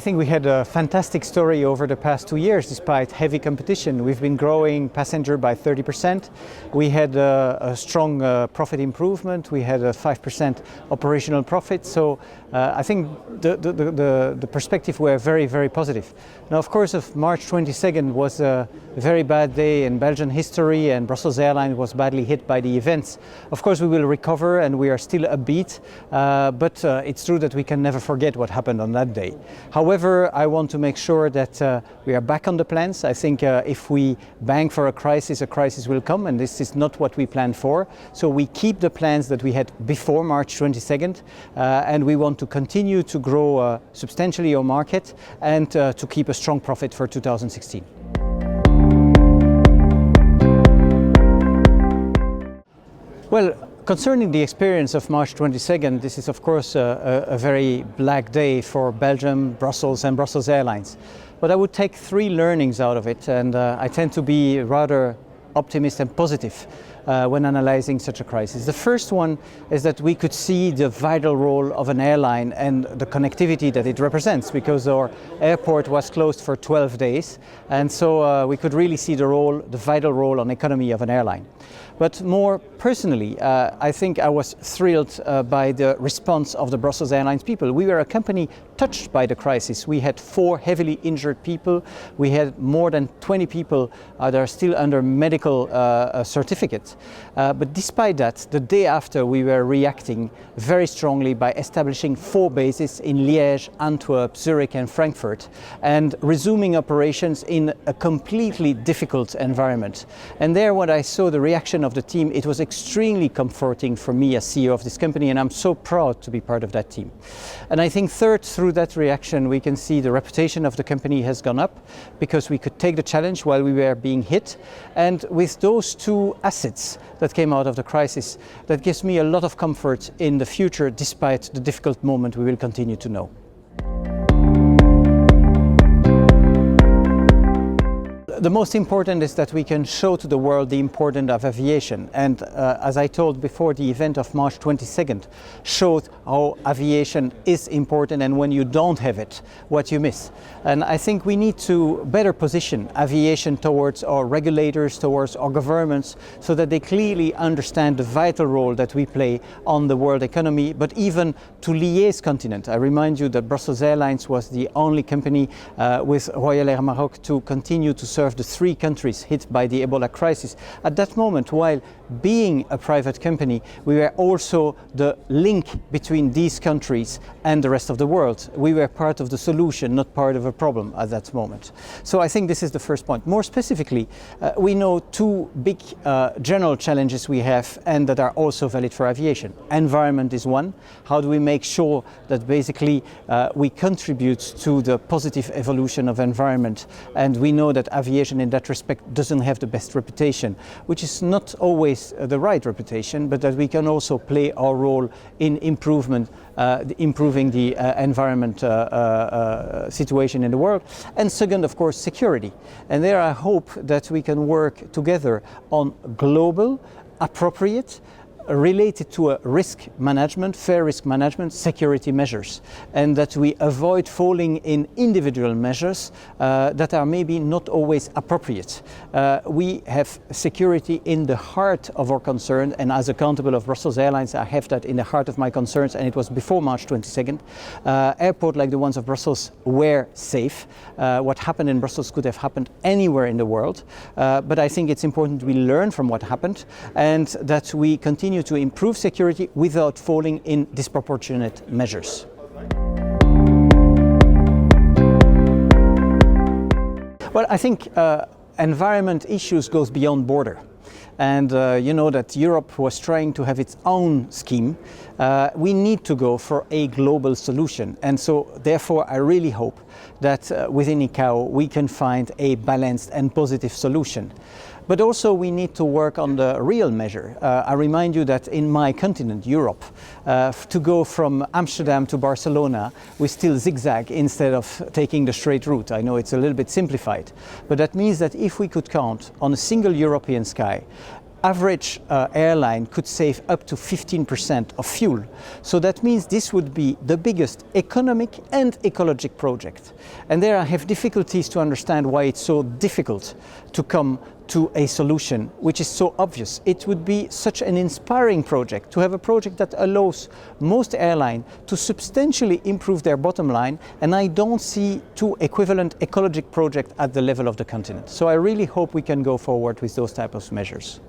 think we had a fantastic story over the past 2 years despite heavy competition. We've been growing passenger by 30%. We had a strong profit improvement. We had a 5% operational profit. So I think the perspective were very, very positive. Now, of course, March 22nd was a very bad day in Belgian history, and Brussels Airlines was badly hit by the events. Of course, we will recover and we are still upbeat, but it's true that we can never forget what happened on that day. However, I want to make sure that we are back on the plans. I think if we bank for a crisis will come, and this is not what we planned for. So we keep the plans that we had before March 22nd, and we want to continue to grow substantially our market and to keep a strong profit for 2016. Well, concerning the experience of March 22nd, this is of course a very black day for Belgium, Brussels and Brussels Airlines. But I would take 3 learnings out of it, and I tend to be rather optimistic and positive when analyzing such a crisis. The first one is that we could see the vital role of an airline and the connectivity that it represents, because our airport was closed for 12 days, and so we could really see the vital role on economy of an airline. But more personally, I think I was thrilled by the response of the Brussels Airlines people. We were a company touched by the crisis. We had 4 heavily injured people. We had more than 20 people that are still under medical certificate. But despite that, the day after, we were reacting very strongly by establishing 4 bases in Liège, Antwerp, Zurich and Frankfurt, and resuming operations in a completely difficult environment. And there, when I saw the reaction of the team, it was extremely comforting for me as CEO of this company, and I'm so proud to be part of that team. And I think third, through that reaction, we can see the reputation of the company has gone up, because we could take the challenge while we were being hit. And with those 2 assets that came out of the crisis, that gives me a lot of comfort in the future, despite the difficult moment we will continue to know. The most important is that we can show to the world the importance of aviation, and as I told before, the event of March 22nd showed how aviation is important, and when you don't have it, what you miss. And I think we need to better position aviation towards our regulators, towards our governments, so that they clearly understand the vital role that we play on the world economy, but even to liaise continent. I remind you that Brussels Airlines was the only company with Royal Air Maroc to continue to serve the 3 countries hit by the Ebola crisis. At that moment, while being a private company, we were also the link between these countries and the rest of the world. We were part of the solution, not part of a problem at that moment. So I think this is the first point. More specifically, we know 2 big general challenges we have, and that are also valid for aviation. Environment is one. How do we make sure that basically we contribute to the positive evolution of environment? And we know that aviation in that respect doesn't have the best reputation, which is not always the right reputation, but that we can also play our role in improving the environment situation in the world. And second, of course, security. And there I hope that we can work together on global, appropriate, related to a risk management, fair risk management, security measures, and that we avoid falling in individual measures that are maybe not always appropriate. We have security in the heart of our concern, and as accountable of Brussels Airlines, I have that in the heart of my concerns, and it was before March 22nd. Airports like the ones of Brussels were safe. What happened in Brussels could have happened anywhere in the world, but I think it's important we learn from what happened, and that we continue to improve security without falling in disproportionate measures. Well, I think environment issues goes beyond border. And you know that Europe was trying to have its own scheme. We need to go for a global solution. And so therefore I really hope that within ICAO we can find a balanced and positive solution. But also we need to work on the real measure. I remind you that in my continent, Europe, to go from Amsterdam to Barcelona, we still zigzag instead of taking the straight route. I know it's a little bit simplified, but that means that if we could count on a single European sky, average airline could save up to 15% of fuel. So that means this would be the biggest economic and ecologic project. And there I have difficulties to understand why it's so difficult to come to a solution which is so obvious. It would be such an inspiring project to have a project that allows most airlines to substantially improve their bottom line, and I don't see two equivalent ecologic projects at the level of the continent. So I really hope we can go forward with those types of measures.